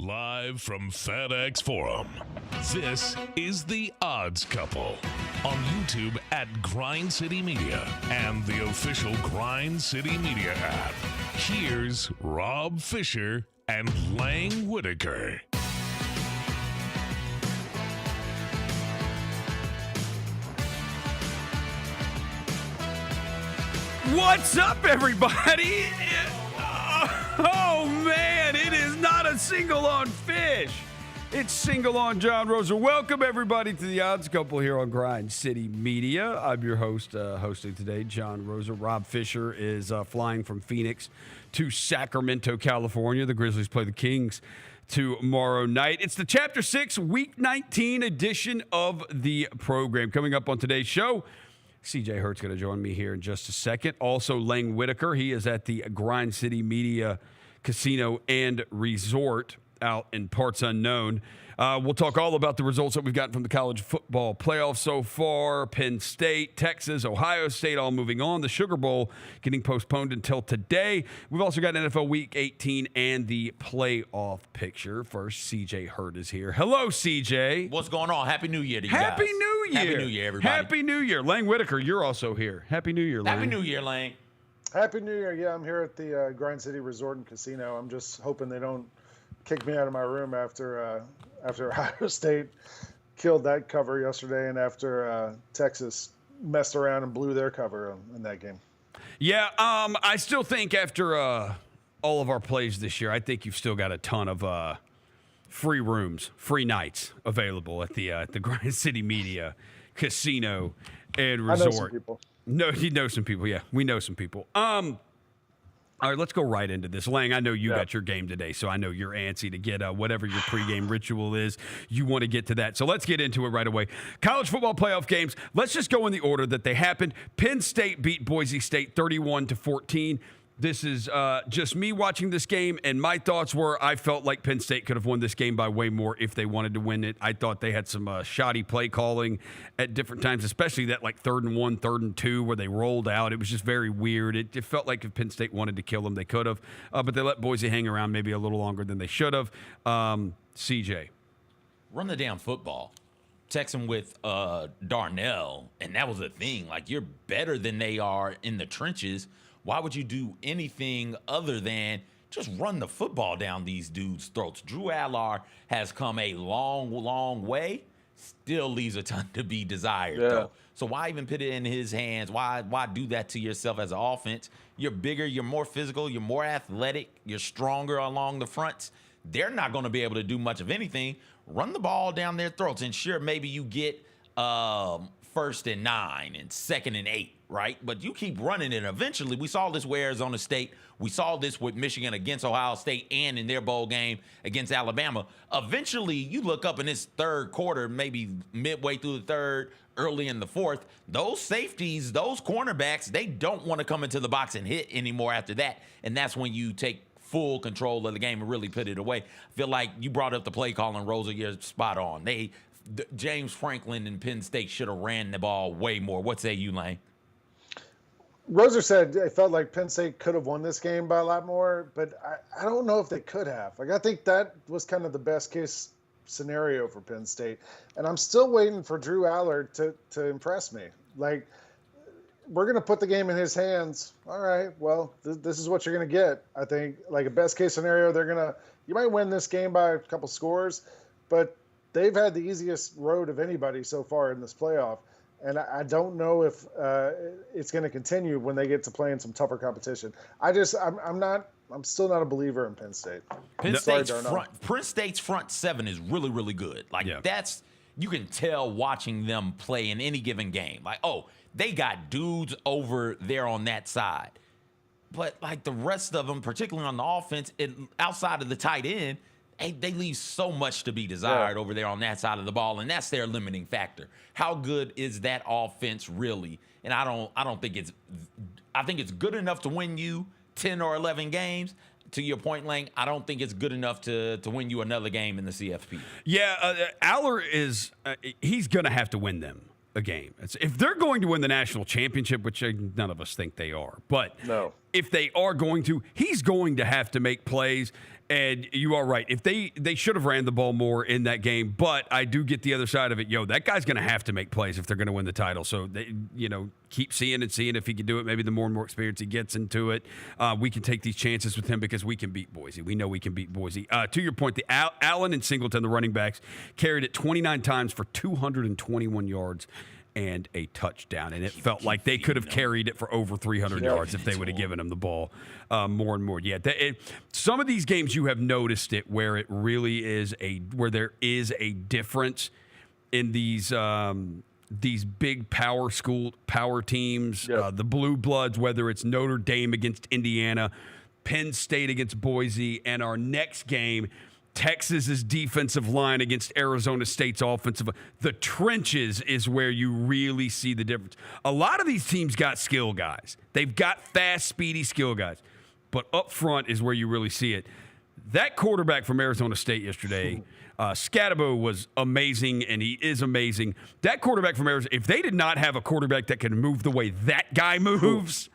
Live from FedEx Forum, this is The Odds Couple on YouTube at Grind City Media and the official Grind City Media app. Here's Rob Fisher and Lang Whitaker. What's up, everybody? Oh, man, it is not a single on Fish. It's single on John Roser. Welcome, everybody, to the Odds Couple here on Grind City Media. I'm your host, hosting today, John Roser. Rob Fisher is flying from Phoenix to Sacramento, California. The Grizzlies play the Kings tomorrow night. It's the Chapter 6, Week 19 edition of the program. Coming up on today's show, CJ Hurt's going to join me here in just a second. Also, Lang Whitaker. He is at the Grind City Media Casino and Resort out in parts unknown. We'll talk all about the results that we've gotten from the college football playoffs so far. Penn State, Texas, Ohio State all moving on. The Sugar Bowl getting postponed until today. We've also got NFL Week 18 and the playoff picture. First, CJ Hurt is here. Hello, CJ. What's going on? Happy New Year to you guys. Happy New Year. Happy New Year, everybody. Happy New Year. Lang Whitaker, you're also here. Happy New Year, Lang. Happy New Year, Lang. Happy New Year. Yeah, I'm here at the Grind City Resort and Casino. I'm just hoping they don't kick me out of my room after Ohio State killed that cover yesterday and after Texas messed around and blew their cover in that game. Yeah, I still think after all of our plays this year, I think you've still got a ton of free rooms, free nights available at the Grind City Media Casino and Resort. I know some people. No, you know some people. Yeah, we know some people. All right, let's go right into this. Lang, I know you got your game today, so I know you're antsy to get whatever your pregame ritual is. You want to get to that. So let's get into it right away. College football playoff games. Let's just go in the order that they happened. Penn State beat Boise State 31-14. This is just me watching this game, and my thoughts were I felt like Penn State could have won this game by way more if they wanted to win it. I thought they had some shoddy play calling at different times, especially that like 3rd and 1, 3rd and 2 where they rolled out. It was just very weird. It felt like if Penn State wanted to kill them, they could have, but they let Boise hang around maybe a little longer than they should have. CJ. Run the damn football. Text them with Darnell, and that was a thing. Like, you're better than they are in the trenches. Why would you do anything other than just run the football down these dudes' throats? Drew Allar has come a long, long way. Still leaves a ton to be desired, though. So why even put it in his hands? Why do that to yourself as an offense? You're bigger, you're more physical, you're more athletic, you're stronger along the fronts. They're not going to be able to do much of anything. Run the ball down their throats. And sure, maybe you get 1st and 9 and 2nd and 8. Right? But you keep running it. Eventually, we saw this with Arizona State. We saw this with Michigan against Ohio State and in their bowl game against Alabama. Eventually, you look up in this third quarter, maybe midway through the third, early in the fourth, those safeties, those cornerbacks, they don't want to come into the box and hit anymore after that. And that's when you take full control of the game and really put it away. I feel like you brought up the play calling, Rosa, you're spot on. James Franklin and Penn State should have ran the ball way more. What say you, Lane? Roser said it felt like Penn State could have won this game by a lot more, but I don't know if they could have. Like, I think that was kind of the best case scenario for Penn State. And I'm still waiting for Drew Allar to impress me. Like, we're going to put the game in his hands. All right, well, this is what you're going to get. I think, like, a best case scenario, you might win this game by a couple scores, but they've had the easiest road of anybody so far in this playoff. And I don't know if it's going to continue when they get to playing some tougher competition. I'm still not a believer in Penn State. Penn State's front seven is really, really good. Like, you can tell watching them play in any given game. Like, oh, they got dudes over there on that side. But like the rest of them, particularly on the offense, outside of the tight end, they leave so much to be desired over there on that side of the ball, and that's their limiting factor. How good is that offense really? And I think it's good enough to win you 10 or 11 games. To your point, Lang, I don't think it's good enough to win you another game in the CFP. Yeah, Allar is he's going to have to win them a game. If they're going to win the national championship, which none of us think they are, but if they are going to, he's going to have to make plays. And you are right. If they should have ran the ball more in that game, but I do get the other side of it. That guy's going to have to make plays if they're going to win the title. So they, keep seeing and seeing if he can do it. Maybe the more and more experience he gets into it, we can take these chances with him because we can beat Boise. We know we can beat Boise. To your point, the Allen and Singleton, the running backs, carried it 29 times for 221 yards and a touchdown. And it felt like they could have carried it for over 300 yards if they would have given him the ball more and more. Yeah, some of these games you have noticed it where it really is where there is a difference in these big power teams, the Blue Bloods, whether it's Notre Dame against Indiana, Penn State against Boise, and our next game, Texas's defensive line against Arizona State's offensive. The trenches is where you really see the difference. A lot of these teams got skill guys. They've got fast, speedy skill guys. But up front is where you really see it. That quarterback from Arizona State yesterday, Skattebo, was amazing, and he is amazing. That quarterback from Arizona, if they did not have a quarterback that can move the way that guy moves,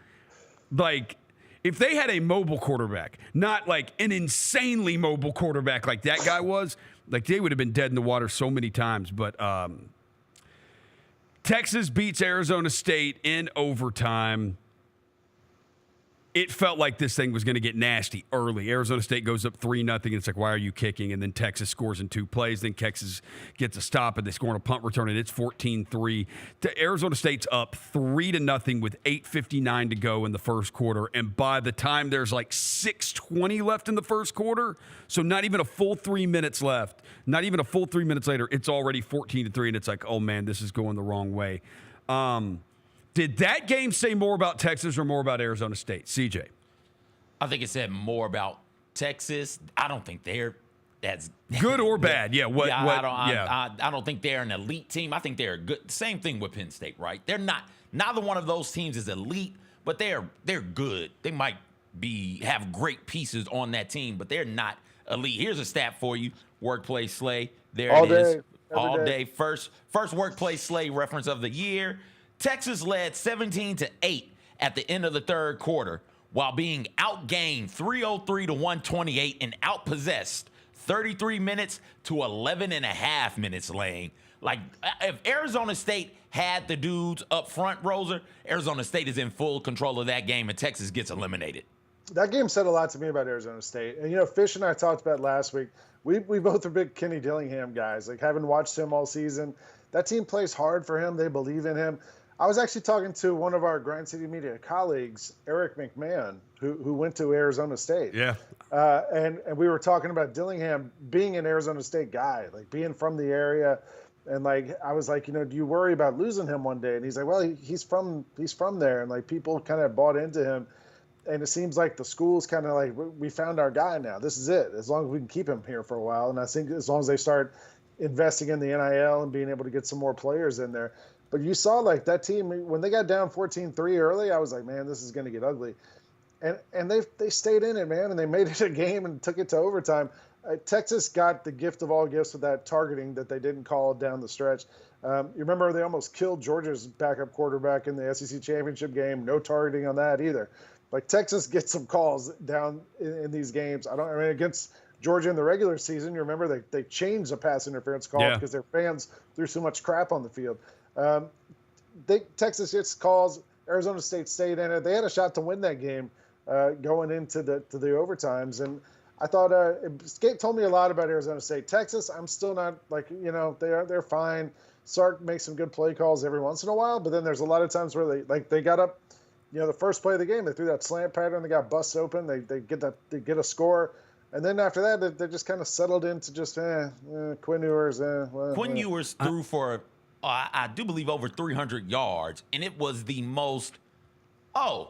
if they had a mobile quarterback, not like an insanely mobile quarterback like that guy was, they would have been dead in the water so many times. But Texas beats Arizona State in overtime. It felt like this thing was going to get nasty early. Arizona State goes up 3-0, and it's like, why are you kicking? And then Texas scores in 2 plays. Then Texas gets a stop, and they score on a punt return, and it's 14-3. Arizona State's up 3-0 with 8:59 to go in the first quarter. And by the time there's 6:20 left in the first quarter, so not even a full 3 minutes left, not even a full 3 minutes later, it's already 14-3, and it's like, oh, man, this is going the wrong way. Did that game say more about Texas or more about Arizona State? CJ? I think it said more about Texas. I don't think they're as good or bad. Yeah. I don't think they're an elite team. I think they're good. Same thing with Penn State, right? They're not. Neither one of those teams is elite, but they're good. They might have great pieces on that team, but they're not elite. Here's a stat for you: Workplace Slay. There it is. All day. First Workplace Slay reference of the year. Texas led 17-8 at the end of the third quarter while being outgained 303 to 128 and outpossessed 33 minutes to 11 and a half minutes laying. If Arizona State had the dudes up front, Roser, Arizona State is in full control of that game and Texas gets eliminated. That game said a lot to me about Arizona State. And, Fish and I talked about last week. We both are big Kenny Dillingham guys. Having watched him all season, that team plays hard for him. They believe in him. I was actually talking to one of our Grind City Media colleagues, Eric McMahon, who went to Arizona State. Yeah. And we were talking about Dillingham being an Arizona State guy, being from the area. And I was like, do you worry about losing him one day? And he's like, well, he's from there. And people kind of bought into him. And it seems like the school's kind of we found our guy now. This is it. As long as we can keep him here for a while. And I think as long as they start investing in the NIL and being able to get some more players in there. But you saw that team, when they got down 14-3 early, I was like, man, this is going to get ugly. And they stayed in it, man, and they made it a game and took it to overtime. Texas got the gift of all gifts with that targeting that they didn't call down the stretch. You remember they almost killed Georgia's backup quarterback in the SEC championship game. No targeting on that either. Texas gets some calls down in these games. Against Georgia in the regular season, you remember they changed the pass interference call because their fans threw so much crap on the field. Texas gets calls. Arizona State stayed in it. They had a shot to win that game going into the overtimes. And I thought Skate told me a lot about Arizona State. Texas, I'm still not they're fine. Sark makes some good play calls every once in a while, but then there's a lot of times where they got up. The first play of the game, they threw that slant pattern. They got busts open. They get a score. And then after that, they just kind of settled into just Quinn Ewers. Quinn Ewers threw for. I do believe over 300 yards, and it was the most, I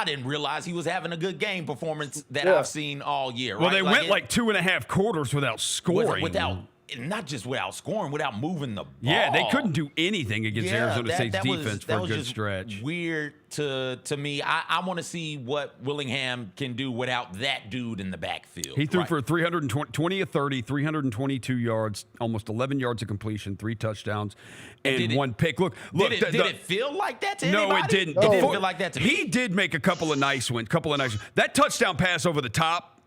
didn't realize he was having a good game performance that I've seen all year. Well, right? they went 2.5 quarters without scoring. Not just without scoring, without moving the ball. Yeah, they couldn't do anything against Arizona State's defense for a good stretch. Weird to me. I want to see what Willingham can do without that dude in the backfield. He threw for 20 of 30, 322 yards, almost 11 yards of completion, 3 touchdowns, and 1 pick. Look. Did it feel like that to anybody? No, it didn't. It didn't feel like that to me. He did make a couple of nice ones. That touchdown pass over the top.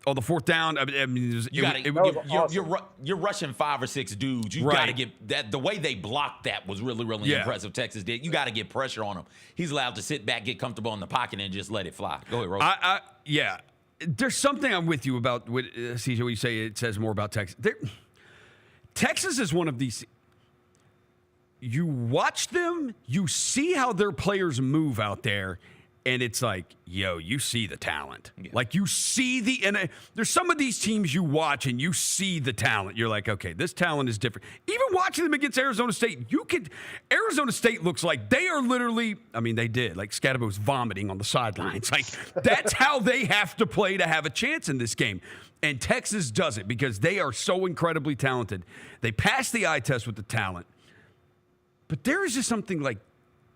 on the fourth down. I mean, you're rushing 5 or 6 dudes. You got to get that. The way they blocked that was really, really impressive. Texas did. You got to get pressure on him. He's allowed to sit back, get comfortable in the pocket, and just let it fly. Go ahead, Rose. Yeah. There's something I'm with you about. CJ, what you say, it says more about Texas. Texas is one of these. You watch them, you see how their players move out there, and it's like, yo, you see the talent. Yeah. Like, you see and there's some of these teams you watch and you see the talent. You're like, okay, this talent is different. Even watching them against Arizona State, Arizona State looks like they are literally, I mean, they did. Like, Skattebo was vomiting on the sidelines. Like, that's how they have to play to have a chance in this game. And Texas does it because they are so incredibly talented. They pass the eye test with the talent. But there is just something like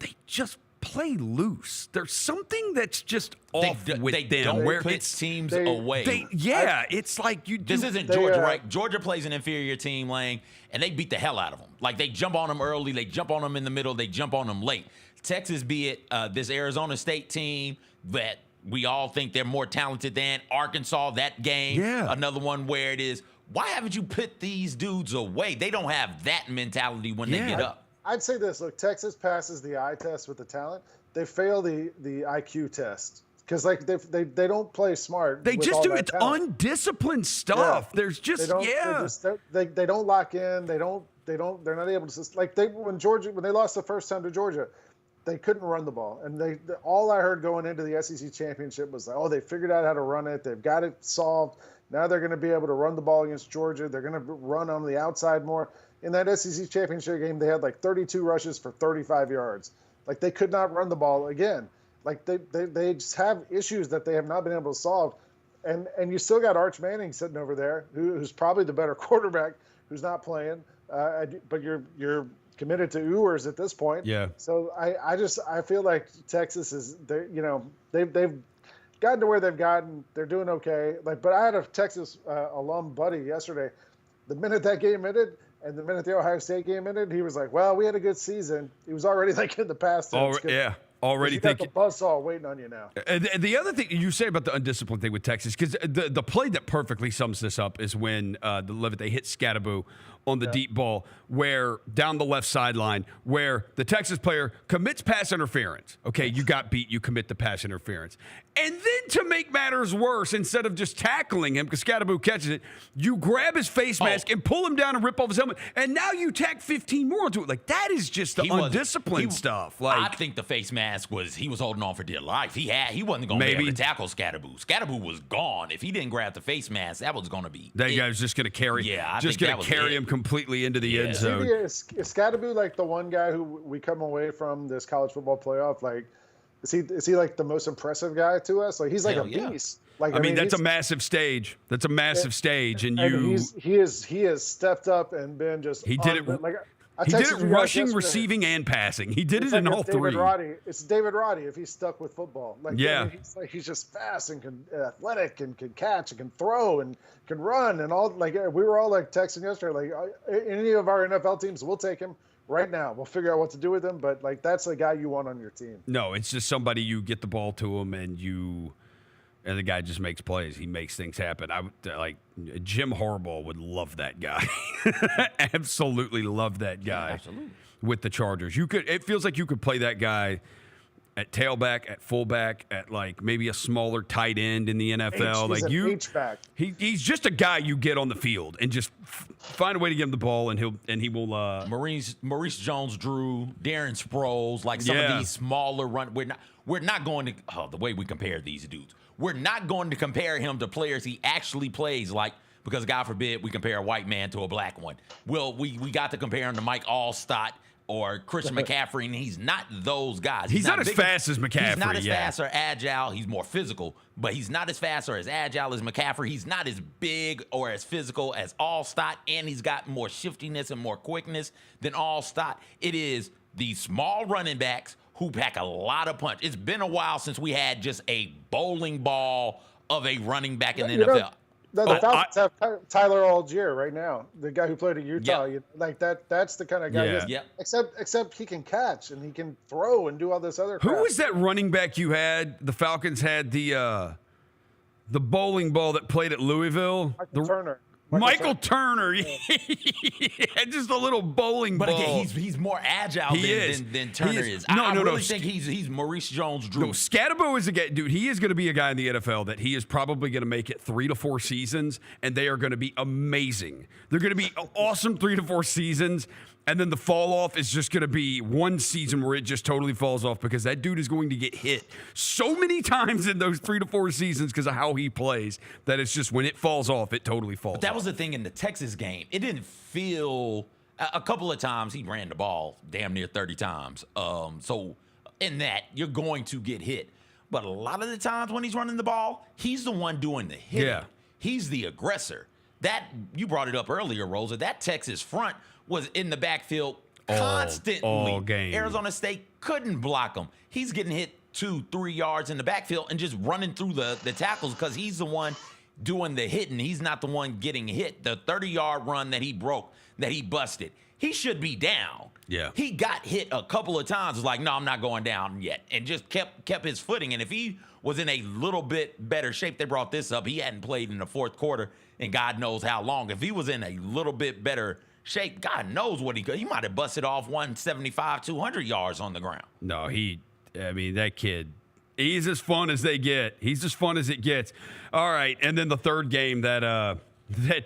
they just play loose. There's something that's just off with them. They don't put teams away. It's like you. This isn't Georgia, right? Georgia plays an inferior team, Lang, and they beat the hell out of them. Like, they jump on them early, they jump on them in the middle, they jump on them late. Texas, be it this Arizona State team that we all think they're more talented than Arkansas. That game, another one where it is. Why haven't you put these dudes away? They don't have that mentality when they get up. I'd say this. Look, Texas passes the eye test with the talent. They fail the IQ test because like they don't play smart. They just do it undisciplined stuff. Yeah. There's just they don't lock in. They're not able to like when they lost the first time to Georgia, they couldn't run the ball. And all I heard going into the SEC championship was like, oh, they figured out how to run it. They've got it solved. Now they're going to be able to run the ball against Georgia. They're going to run on the outside more. In that SEC championship game, they had like 32 rushes for 35 yards. Like, they could not run the ball again. Like, they just have issues that they have not been able to solve. And you still got Arch Manning sitting over there, who's probably the better quarterback, who's not playing. But you're committed to Ewers at this point. Yeah. So I feel like Texas is they've gotten to where they've gotten. They're doing okay. Like, but I had a Texas alum buddy yesterday. The minute that game ended, and the minute the Ohio State game ended, he was like, well, we had a good season. He was already like in the past tense. Already thinking. You got the buzzsaw waiting on you now. And the other thing you say about the undisciplined thing with Texas, because the play that perfectly sums this up is when they hit Skattebo on the deep ball, where down the left sideline, where the Texas player commits pass interference. Okay, you got beat, you commit the pass interference. And then to make matters worse, instead of just tackling him, because Skattebo catches it, you grab his face mask and pull him down and rip off his helmet, and now you tack 15 more onto it. Like, that is just the undisciplined stuff. Like, I think the face mask he was holding on for dear life. He wasn't going to be able to tackle Skattebo. Skattebo was gone. If he didn't grab the face mask, that was going to be that guy was just going to carry. Yeah, I just going to carry him completely into the end zone. Is Skattebo like the one guy who we come away from this college football playoff? Like, is he like the most impressive guy to us? Like, he's like a beast. Like, I mean, that's a massive stage. That's a massive stage, and he has stepped up and been just. He did it. Like, he did it rushing, receiving, and passing. He did it in all three. It's David Roddy if he's stuck with football. Like, he's just fast and athletic and can catch and can throw and can run and all. Like, we were all like texting yesterday, like, any of our NFL teams, we'll take him right now. We'll figure out what to do with him. But like, that's the guy you want on your team. No, it's just somebody you get the ball to him and the guy just makes plays. He makes things happen. I like Jim Harbaugh would love that guy. Absolutely love that guy. Yeah, absolutely. With the Chargers. It feels like you could play that guy at tailback, at fullback, at like maybe a smaller tight end in the NFL. He's H-back. He's just a guy you get on the field and just find a way to give him the ball and he will. Maurice Jones-Drew, Darren Sproles, like some of these smaller run. We're not going to the way we compare these dudes. We're not going to compare him to players he actually plays like, because God forbid we compare a white man to a black one. Well, we got to compare him to Mike Allstott or Christian McCaffrey, and he's not those guys. He's not as fast as McCaffrey. He's not as fast or agile. He's more physical, but he's not as fast or as agile as McCaffrey. He's not as big or as physical as Allstott, and he's got more shiftiness and more quickness than Allstott. It is these small running backs who pack a lot of punch. It's been a while since we had just a bowling ball of a running back in the NFL. The Falcons have Tyler Algier right now, the guy who played at Utah. Like that's the kind of guy he is. Except he can catch and he can throw and do all this other crap. Who was that running back you had? The Falcons had the the bowling ball that played at Louisville. Turner. Michael Turner. Yeah, just a little bowling But ball. again, he's more agile than Turner is. I really think he's Maurice Jones-Drew. No, Skattebo is a guy, dude. He is going to be a guy in the NFL that he is probably going to make it 3 to 4 seasons, and they are going to be amazing. They're going to be awesome 3 to 4 seasons, and then the fall off is just going to be one season where it just totally falls off because that dude is going to get hit so many times in those 3 to 4 seasons because of how he plays that it's just when it falls off, it totally falls off. That was the thing in the Texas game. It didn't feel a couple of times he ran the ball damn near 30 times. So in that, you're going to get hit. But a lot of the times when he's running the ball, he's the one doing the hitting. Yeah. He's the aggressor. That you brought it up earlier, Rosa. That Texas front was in the backfield constantly. All game. Arizona State couldn't block him. He's getting hit 2-3 yards in the backfield and just running through the tackles because he's the one doing the hitting. He's not the one getting hit. The 30-yard run that he broke, that he busted, he should be down. Yeah. He got hit a couple of times. Was like, no, I'm not going down yet, and just kept his footing. And if he was in a little bit better shape, they brought this up. He hadn't played in the fourth quarter, and God knows how long. If he was in a little bit better shape, God knows what he could. He might have busted off 175, 200 yards on the ground. No, that kid, he's as fun as they get. He's as fun as it gets. All right, and then the third game that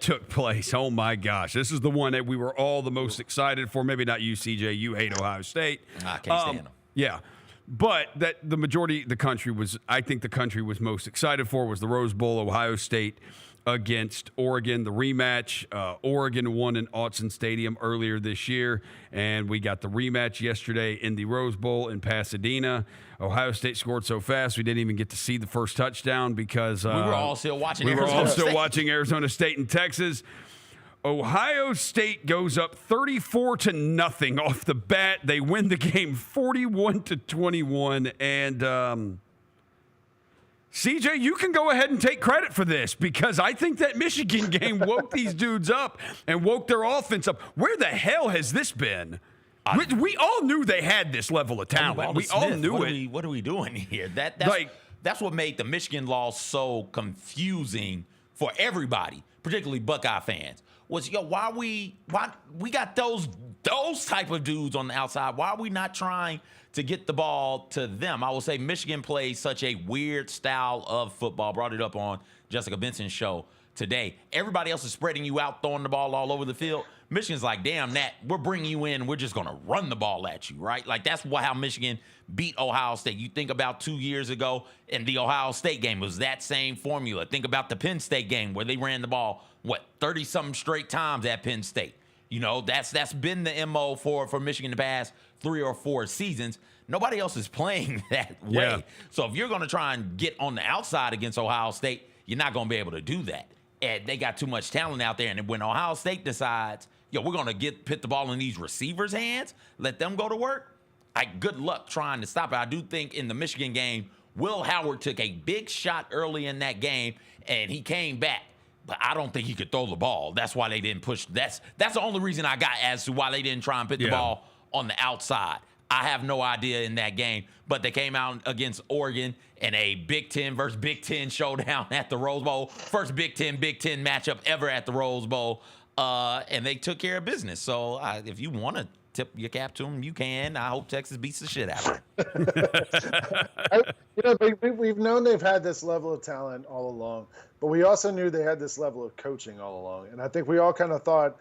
took place. Oh, my gosh. This is the one that we were all the most excited for. Maybe not you, CJ. You hate Ohio State. I can't stand them. Yeah. But that the majority of the country was, I think the country was most excited for was the Rose Bowl, Ohio State against Oregon, the rematch. Oregon won in Autzen Stadium earlier this year, and we got the rematch yesterday in the Rose Bowl in Pasadena. Ohio State scored so fast we didn't even get to see the first touchdown because we were all still watching Arizona State and Texas. Ohio State goes up 34-0 off the bat. They win the game 41-21, and CJ, you can go ahead and take credit for this because I think that Michigan game woke these dudes up and woke their offense up. Where the hell has this been? We all knew they had this level of talent. We all knew it. What are we doing here? That's what made the Michigan loss so confusing for everybody, particularly Buckeye fans. Was why we got those type of dudes on the outside? Why are we not trying to get the ball to them? I will say Michigan plays such a weird style of football. Brought it up on Jessica Benson's show today. Everybody else is spreading you out, throwing the ball all over the field. Michigan's like, damn, Nat, we're bringing you in. We're just going to run the ball at you, right? Like, that's how Michigan beat Ohio State. You think about 2 years ago in the Ohio State game, it was that same formula. Think about the Penn State game where they ran the ball, 30-something straight times at Penn State. You know, that's been the MO for Michigan the past 3 or 4 seasons. Nobody else is playing that way. Yeah. So if you're going to try and get on the outside against Ohio State, you're not going to be able to do that. And they got too much talent out there. And when Ohio State decides, we're going to put the ball in these receivers' hands, let them go to work, good luck trying to stop it. I do think in the Michigan game, Will Howard took a big shot early in that game, and he came back. But I don't think he could throw the ball. That's why they didn't push. That's the only reason I got as to why they didn't try and put the ball on the outside. I have no idea in that game. But they came out against Oregon in a Big Ten versus Big Ten showdown at the Rose Bowl. First Big Ten matchup ever at the Rose Bowl. And they took care of business. So if you want to tip your cap to them, you can. I hope Texas beats the shit out of them. We've known they've had this level of talent all along, but we also knew they had this level of coaching all along. And I think we all kind of thought,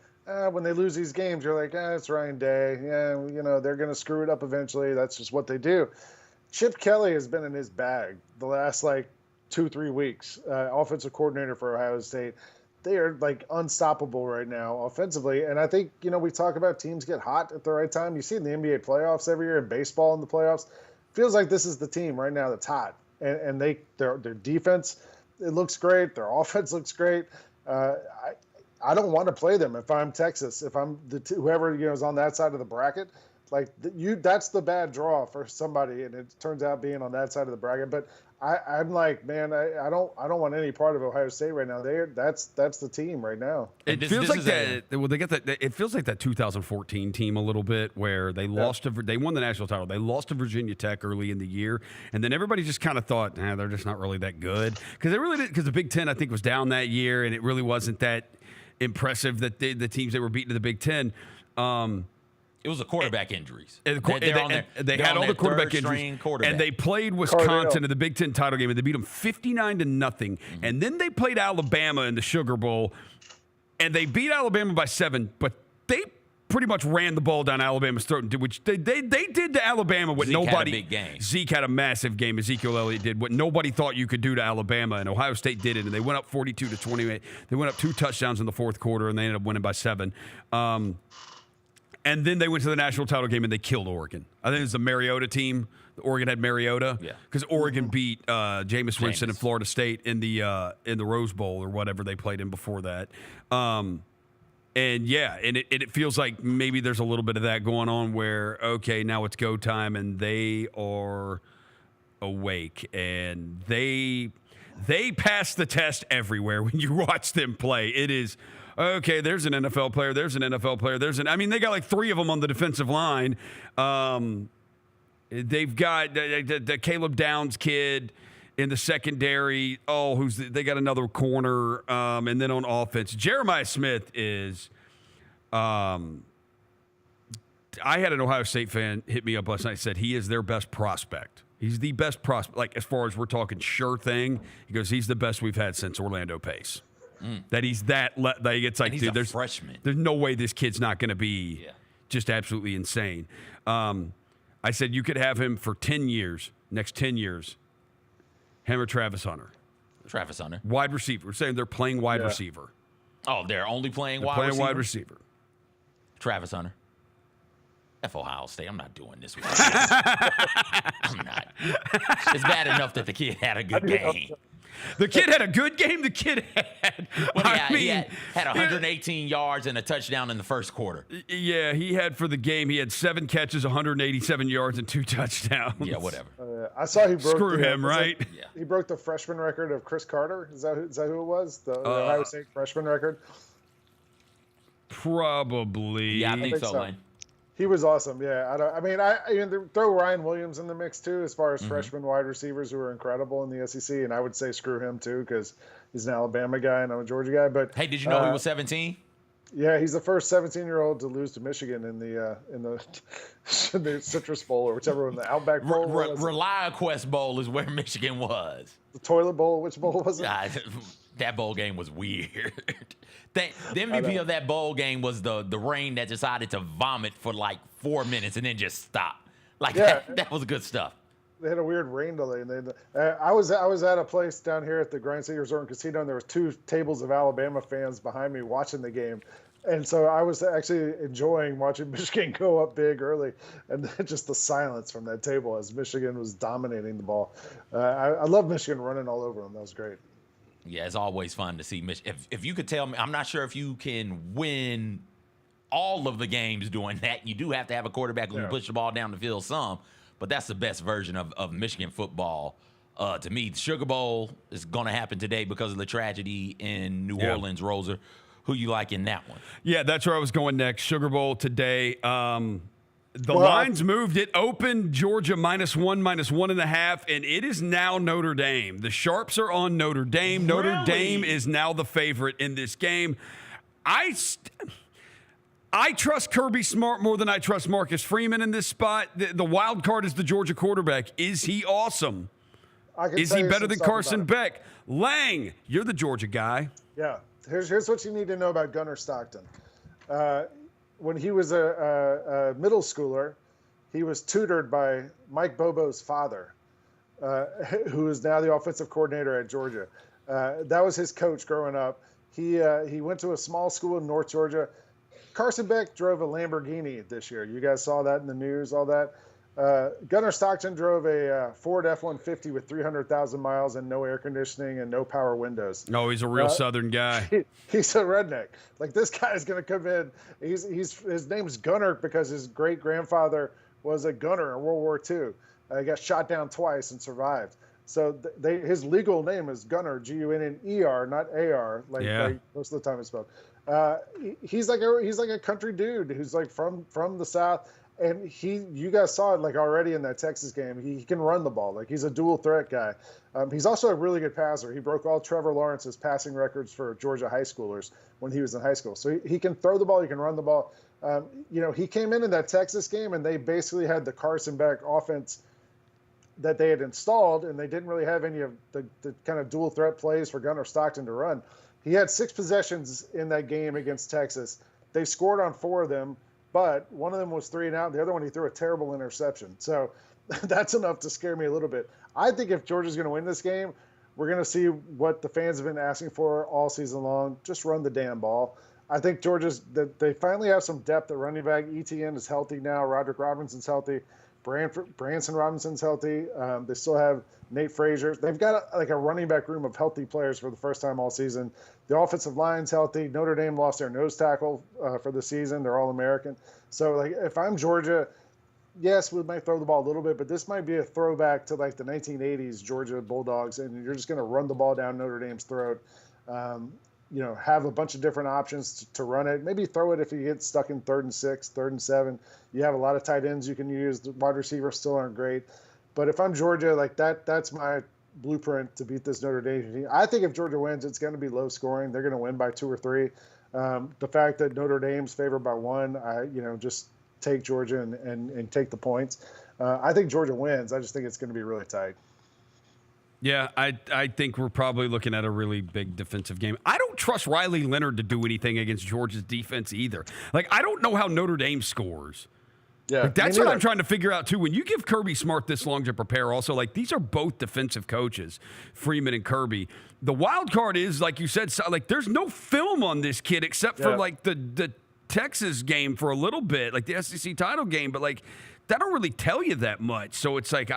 when they lose these games, you're like, it's Ryan Day. Yeah, they're going to screw it up eventually. That's just what they do. Chip Kelly has been in his bag the last 2-3 weeks. Offensive coordinator for Ohio State. They are unstoppable right now offensively. And I think, we talk about teams get hot at the right time. You see in the NBA playoffs every year and baseball in the playoffs. Feels like this is the team right now that's hot. And their defense, it looks great. Their offense looks great. I don't want to play them if I'm Texas. If I'm whoever is on that side of the bracket, that's the bad draw for somebody, and it turns out being on that side of the bracket. But I'm like, man, I don't want any part of Ohio State right now. That's the team right now. It feels like that. Well, they get that. It feels like that 2014 team a little bit, where they lost to. They won the national title. They lost to Virginia Tech early in the year, and then everybody just kind of thought, they're just not really that good, because they really did. Because the Big Ten, I think, was down that year, and it really wasn't that impressive that the teams they were beating in the Big Ten. It was the quarterback injuries. They had all the quarterback injuries, and they played Wisconsin in the Big Ten title game, and they beat them 59-0. Mm-hmm. And then they played Alabama in the Sugar Bowl, and they beat Alabama by 7. But they pretty much ran the ball down Alabama's throat, which they did to Alabama what Zeke nobody. Had a big game. Zeke had a massive game. Ezekiel Elliott did what nobody thought you could do to Alabama, and Ohio State did it. And they went up 42-28. They went up 2 touchdowns in the fourth quarter, and they ended up winning by 7. And then they went to the national title game and they killed Oregon. I think it was the Mariota team. Oregon had Mariota. Yeah. Because Oregon beat Jameis Winston and Florida State in the Rose Bowl or whatever they played in before that. And it feels like maybe there's a little bit of that going on where, okay, now it's go time and they are awake. And they pass the test everywhere when you watch them play. It is... Okay, there's an NFL player. There's an NFL player. They got like 3 of them on the defensive line. They've got the Caleb Downs kid in the secondary. They got another corner. And then on offense, Jeremiah Smith is. I had an Ohio State fan hit me up last night and said he is their best prospect. He's the best prospect. Like, as far as we're talking sure thing, he goes, he's the best we've had since Orlando Pace. That he's it's like, dude, there's freshman. There's no way this kid's not going to be just absolutely insane. I said you could have him for 10 years, next 10 years. Him or Travis Hunter. Wide receiver. We're saying they're playing wide receiver. Oh, they're only playing wide receiver. Travis Hunter. F Ohio State. I'm not doing this with you. I'm not. It's bad enough that the kid had a good game. The kid had a good game. The kid had. He had 118 yards and a touchdown in the first quarter. Yeah, he had for the game. He had 7 catches, 187 yards, and 2 touchdowns. Yeah, whatever. I saw he broke. Screw him, right? He broke the freshman record of Chris Carter. Is that who it was? The Ohio State freshman record. Probably. Yeah, I think so, Lane. He was awesome. Yeah, throw Ryan Williams in the mix too, as far as freshman wide receivers who are incredible in the SEC, and I would say screw him too because he's an Alabama guy and I'm a Georgia guy. But hey, did you know he was 17? Yeah, he's the first 17-year-old to lose to Michigan in the Citrus Bowl or whichever one, the Outback Bowl. ReliaQuest Bowl is where Michigan was. The Toilet Bowl. Which bowl was it? That bowl game was weird. The MVP of that bowl game was the rain that decided to vomit for like 4 minutes and then just stop. That was good stuff. They had a weird rain delay. And I was at a place down here at the Grind City Resort and Casino, and there was 2 tables of Alabama fans behind me watching the game. And so I was actually enjoying watching Michigan go up big early, and then just the silence from that table as Michigan was dominating the ball. I love Michigan running all over them. That was great. Yeah, it's always fun to see Michigan. If you could tell me, I'm not sure if you can win all of the games doing that. You do have to have a quarterback who can push the ball down the field some, but that's the best version of Michigan football. To me, the Sugar Bowl is going to happen today because of the tragedy in New Orleans. Roser, who you like in that one? Yeah, that's where I was going next. Sugar Bowl today. The lines moved. It opened Georgia -1, -1.5, and it is now Notre Dame. The Sharps are on Notre Dame. Really? Notre Dame is now the favorite in this game. I trust Kirby Smart more than I trust Marcus Freeman in this spot. The wild card is the Georgia quarterback. Is he awesome? Is he better than Carson Beck? Lang, you're the Georgia guy. Yeah. Here's what you need to know about Gunnar Stockton. When he was a middle schooler, he was tutored by Mike Bobo's father, who is now the offensive coordinator at Georgia. That was his coach growing up. He went to a small school in North Georgia. Carson Beck drove a Lamborghini this year. You guys saw that in the news, all that. Gunnar Stockton drove a Ford F-150 with 300,000 miles and no air conditioning and no power windows. No, he's a real Southern guy. He's a redneck. Like, this guy is going to come in. His name's Gunnar because his great grandfather was a gunner in World War II. He got shot down twice and survived. So his legal name is Gunner, Gunner, not AR, like most of the time it's spelled. He's like a country dude who's like from the South, and you guys saw it like already in that Texas game. He can run the ball, like he's a dual threat guy. He's also a really good passer. He broke all Trevor Lawrence's passing records for Georgia high schoolers when he was in high school. So he can throw the ball, he can run the ball. He came in that Texas game, and they basically had the Carson Beck offense that they had installed, and they didn't really have any of the kind of dual threat plays for Gunner Stockton to run. He had 6 possessions in that game against Texas. They scored on 4 of them, but one of them was 3 and out. The other one, he threw a terrible interception. So that's enough to scare me a little bit. I think if Georgia's going to win this game, we're going to see what the fans have been asking for all season long. Just run the damn ball. I think they finally have some depth at running back. ETN is healthy now. Roderick Robinson's healthy. Branson Robinson's healthy. They still have Nate Frazier. They've got a running back room of healthy players for the first time all season. The offensive line's healthy. Notre Dame lost their nose tackle for the season. They're All-American. So, like, if I'm Georgia, yes, we might throw the ball a little bit, but this might be a throwback to like the 1980s Georgia Bulldogs, and you're just going to run the ball down Notre Dame's throat. Have a bunch of different options to run it. Maybe throw it if you get stuck in 3rd and 6, 3rd and 7. You have a lot of tight ends you can use. The wide receivers still aren't great. But if I'm Georgia, like that's my blueprint to beat this Notre Dame team. I think if Georgia wins, it's going to be low scoring. They're going to win by 2 or 3. The fact that Notre Dame's favored by 1, just take Georgia and take the points. I think Georgia wins. I just think it's going to be really tight. Yeah, I think we're probably looking at a really big defensive game. I don't trust Riley Leonard to do anything against Georgia's defense either. Like, I don't know how Notre Dame scores. Yeah, like, that's what I'm trying to figure out, too. When you give Kirby Smart this long to prepare, also, like, these are both defensive coaches, Freeman and Kirby. The wild card is, like you said, like, there's no film on this kid except for, like, the Texas game for a little bit, like the SEC title game. But, like, that don't really tell you that much. So it's like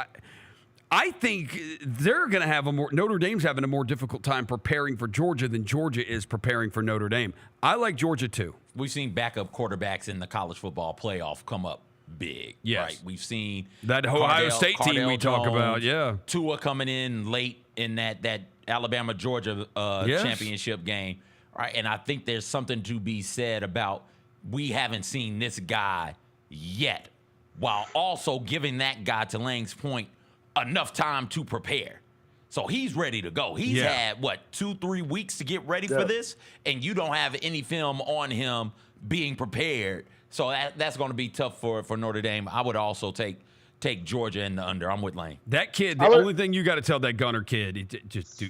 I think they're going to have Notre Dame's having a more difficult time preparing for Georgia than Georgia is preparing for Notre Dame. I like Georgia too. We've seen backup quarterbacks in the college football playoff come up big. Yes. Right? We've seen that Ohio State team we talk about. Yeah. Tua coming in late in that Alabama-Georgia championship game. Right? And I think there's something to be said about we haven't seen this guy yet, while also giving that guy, to Lang's point, enough time to prepare. So he's ready to go. He's had 2-3 weeks to get ready for this, and you don't have any film on him being prepared. So that's going to be tough for Notre Dame. I would also take Georgia in the under. I'm with Lane. That kid, the only thing you got to tell that Gunner kid,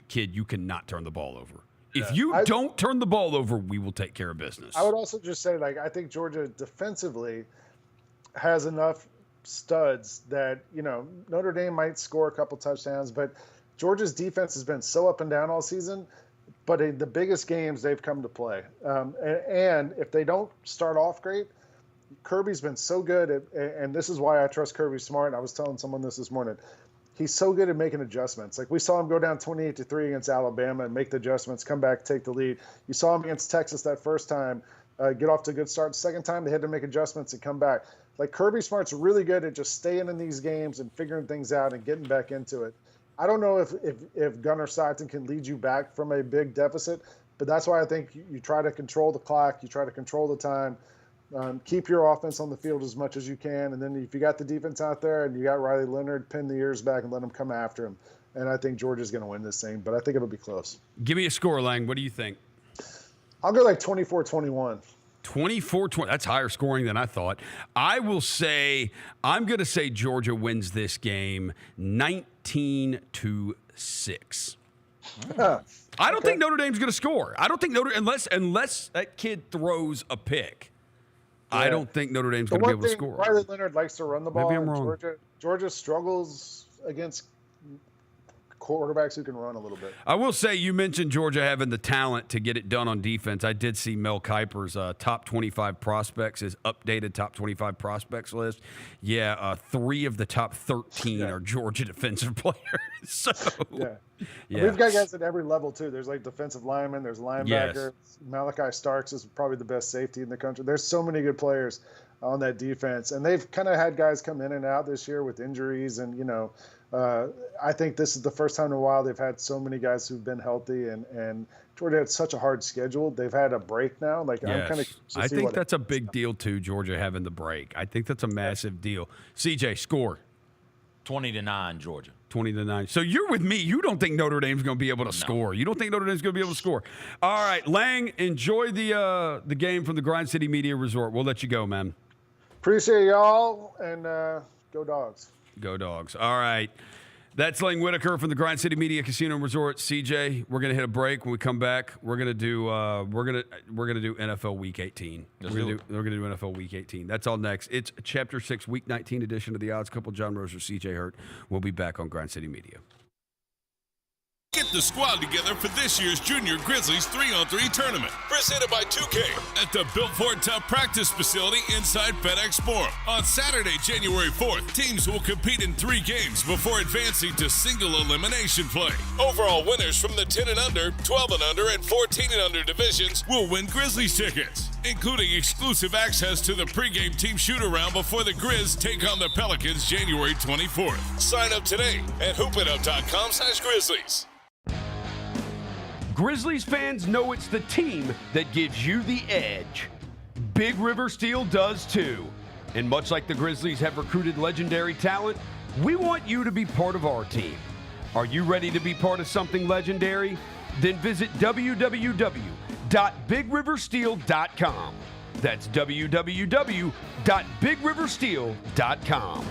kid, you cannot turn the ball over. If you don't turn the ball over, we will take care of business. I would also just say, like, I think Georgia defensively has enough studs that, Notre Dame might score a couple touchdowns, but Georgia's defense has been so up and down all season. But in the biggest games, they've come to play. And if they don't start off great, Kirby's been so good at, and this is why I trust Kirby Smart. I was telling someone this morning. He's so good at making adjustments. Like, we saw him go down 28-3 against Alabama and make the adjustments, come back, take the lead. You saw him against Texas that first time, get off to a good start. The second time, they had to make adjustments and come back. Like, Kirby Smart's really good at just staying in these games and figuring things out and getting back into it. I don't know if Gunner Stockton can lead you back from a big deficit, but that's why I think you try to control the clock, you try to control the time, keep your offense on the field as much as you can, and then if you got the defense out there and you got Riley Leonard, pin the ears back and let them come after him. And I think Georgia's going to win this thing, but I think it'll be close. Give me a score, Lang. What do you think? I'll go like 24-21. 24-20. That's higher scoring than I thought. I'm going to say Georgia wins this game 19-6. I don't think Notre Dame's going to score. I don't think unless that kid throws a pick. Yeah. I don't think Notre Dame's going to be able to score. Riley Leonard likes to run the ball. Maybe I'm wrong. Georgia struggles against quarterbacks who can run a little bit. I will say, you mentioned Georgia having the talent to get it done on defense. I did see Mel Kiper's top 25 prospects, his updated top 25 prospects list. Yeah, 3 of the top 13 are Georgia defensive players. So, we've got guys at every level too. There's like defensive linemen, there's linebackers. Malachi Starks is probably the best safety in the country. There's so many good players. on that defense. And they've kind of had guys come in and out this year with injuries. And, I think this is the first time in a while they've had so many guys who've been healthy. And Georgia had such a hard schedule. They've had a break now. Like, yes. I'm kind of. I think that's a big deal too, Georgia having the break. I think that's a massive deal. CJ, score. 20-9, Georgia. 20-9. So you're with me. You don't think Notre Dame's going to be able to score. You don't think Notre Dame's going to be able to score. All right, Lang, enjoy the game from the Grind City Media Resort. We'll let you go, man. Appreciate y'all, and go Dogs. Go Dogs. All right. That's Lang Whitaker from the Grind City Media Casino and Resort. CJ, we're gonna hit a break. When we come back, we're gonna do NFL Week 18. We're gonna do NFL Week 18. That's all next. It's Chapter 6, Week 19 edition of the Odds Couple. John Roser, CJ Hurt. We'll be back on Grind City Media. Get the squad together for this year's Junior Grizzlies 3-on-3 tournament, presented by 2K at the Built Ford Tough practice facility inside FedEx Forum. On Saturday, January 4th, teams will compete in 3 games before advancing to single elimination play. Overall winners from the 10 and under, 12 and under, and 14 and under divisions will win Grizzlies tickets, including exclusive access to the pregame team shoot-around before the Grizz take on the Pelicans January 24th. Sign up today at hoopitup.com/Grizzlies. Grizzlies fans know it's the team that gives you the edge. Big River Steel does too. And much like the Grizzlies have recruited legendary talent, we want you to be part of our team. Are you ready to be part of something legendary? Then visit www.bigriversteel.com. That's www.bigriversteel.com.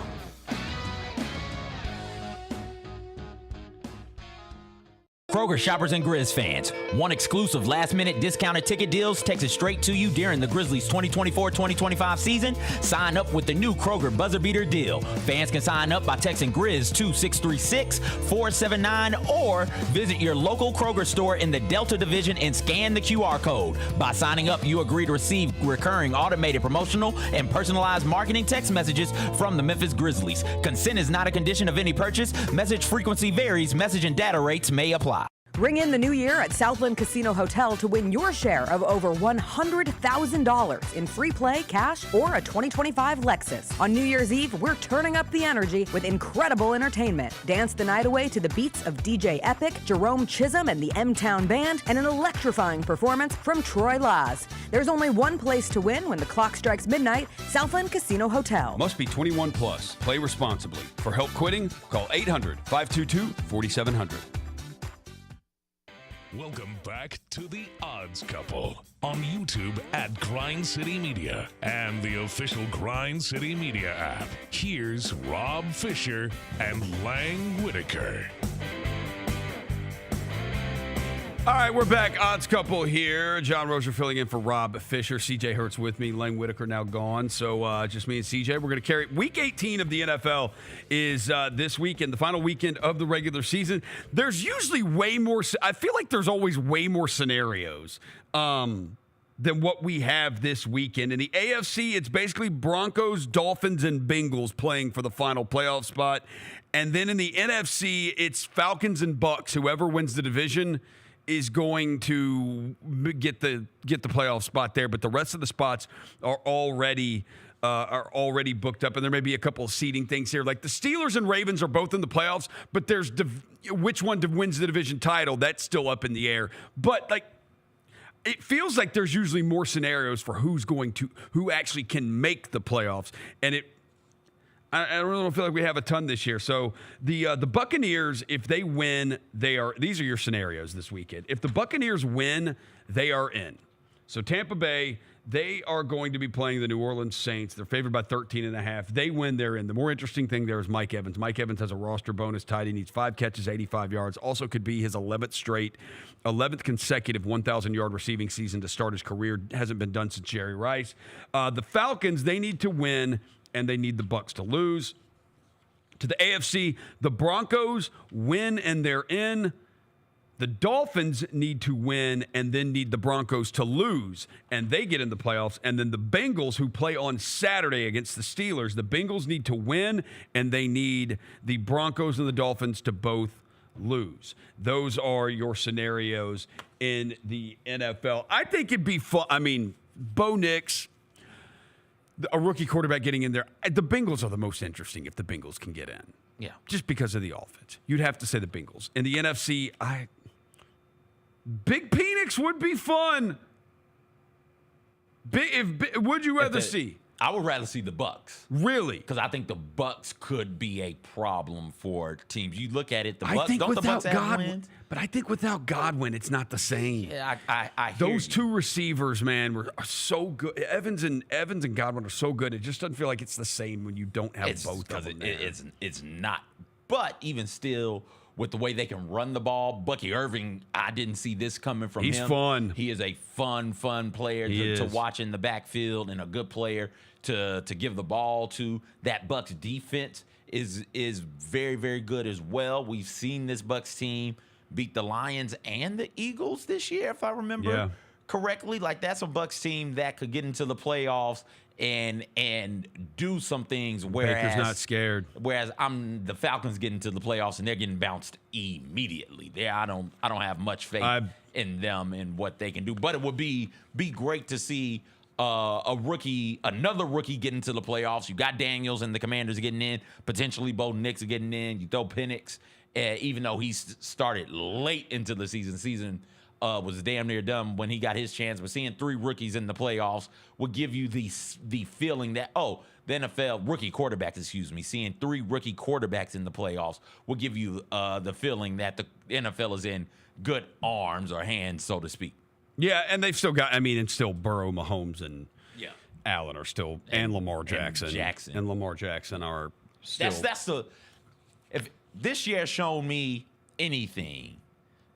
Kroger shoppers and Grizz fans, one exclusive last-minute discounted ticket deals takes it straight to you during the Grizzlies 2024-2025 season. Sign up with the new Kroger Buzzer Beater deal. Fans can sign up by texting Grizz to 636-479 or visit your local Kroger store in the Delta Division and scan the QR code. By signing up, you agree to receive recurring automated promotional and personalized marketing text messages from the Memphis Grizzlies. Consent is not a condition of any purchase. Message frequency varies. Message and data rates may apply. Ring in the new year at Southland Casino Hotel to win your share of over $100,000 in free play, cash, or a 2025 Lexus. On New Year's Eve, we're turning up the energy with incredible entertainment. Dance the night away to the beats of DJ Epic, Jerome Chisholm and the M-Town Band, and an electrifying performance from Troy Laws. There's only one place to win when the clock strikes midnight, Southland Casino Hotel. Must be 21 plus. Play responsibly. For help quitting, call 800-522-4700. Welcome back to the Odds Couple on YouTube at Grind City Media and the official Grind City Media app. Here's Rob Fisher and Lang Whitaker. All right, we're back. Odds Couple here. John Roser filling in for Rob Fisher. CJ Hurts with me. Lang Whitaker now gone. So just me and CJ. We're going to carry. Week 18 of the NFL is this weekend, the final weekend of the regular season. There's usually way more. I feel like there's always way more scenarios than what we have this weekend. In the AFC, it's basically Broncos, Dolphins, and Bengals playing for the final playoff spot. And then in the NFC, it's Falcons and Bucks. Whoever wins the division is going to get the playoff spot there, but the rest of the spots are already booked up, and there may be a couple of seeding things here. Like the Steelers and Ravens are both in the playoffs, but there's which one wins the division title, that's still up in the air. But like, it feels like there's usually more scenarios for who actually can make the playoffs, and I really don't feel like we have a ton this year. So the Buccaneers, if they win, these are your scenarios this weekend. If the Buccaneers win, they are in. So Tampa Bay, they are going to be playing the New Orleans Saints. They're favored by 13.5. They win, they're in. The more interesting thing there is Mike Evans. Mike Evans has a roster bonus tied. He needs 5 catches, 85 yards. Also could be his 11th consecutive 1,000-yard receiving season to start his career. Hasn't been done since Jerry Rice. The Falcons, they need to win, and they need the Bucs to lose. To the AFC, the Broncos win and they're in. The Dolphins need to win and then need the Broncos to lose, and they get in the playoffs. And then the Bengals, who play on Saturday against the Steelers, the Bengals need to win, and they need the Broncos and the Dolphins to both lose. Those are your scenarios in the NFL. I think it'd be fun. I mean, Bo Nix, a rookie quarterback getting in there. The Bengals are the most interesting if the Bengals can get in. Yeah. Just because of the offense. You'd have to say the Bengals. In the NFC, Big Phoenix would be fun. Would you rather see? I would rather see the Bucks. Really? Because I think the Bucks could be a problem for teams. You look at it, the I Bucks, think don't the without Bucks have Godwin, wins? but I think without Godwin, it's not the same. Yeah, I hear Those you. two receivers, man, are so good. Evans and Godwin are so good. It just doesn't feel like it's the same when you don't have both of them. It's not. But even still, with the way they can run the ball, Bucky Irving, I didn't see this coming from him. He's fun. He is a fun player to watch in the backfield and a good player to give the ball to. That Bucks defense is very, very good as well. We've seen this Bucks team beat the Lions and the Eagles this year, if I remember correctly. Like, that's a Bucks team that could get into the playoffs and do some things. Whereas Baker's not scared. Whereas the Falcons get into the playoffs and they're getting bounced immediately. I don't have much faith in them and what they can do. But it would be great to see another rookie get into the playoffs. You got Daniels and the Commanders getting in. Potentially Bo Nix getting in. You throw Penix, even though he started late into the season. Was damn near done when he got his chance. But seeing 3 rookies in the playoffs would give you the feeling that, the NFL, rookie quarterbacks, seeing 3 rookie quarterbacks in the playoffs will give you the feeling that the NFL is in good arms or hands, so to speak. Yeah, and they've still got, and still Burrow, Mahomes, and Allen are still, and Lamar Jackson. And Lamar Jackson are still. If this year shown me anything,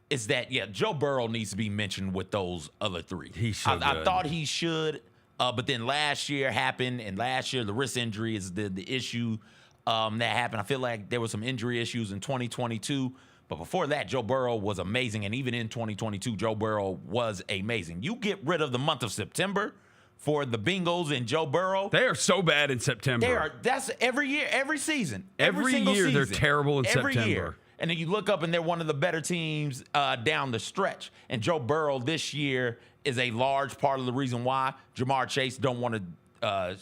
is that, Joe Burrow needs to be mentioned with those other 3. I thought he should, but then last year happened, and last year the wrist injury is the issue that happened. I feel like there were some injury issues in 2022, but before that, Joe Burrow was amazing, and even in 2022, Joe Burrow was amazing. You get rid of the month of September for the Bengals and Joe Burrow. They are so bad in September. That's every year, every season. Every year they're terrible in every September. Year. And then you look up and they're one of the better teams down the stretch. And Joe Burrow this year is a large part of the reason why. Jamar Chase don't want to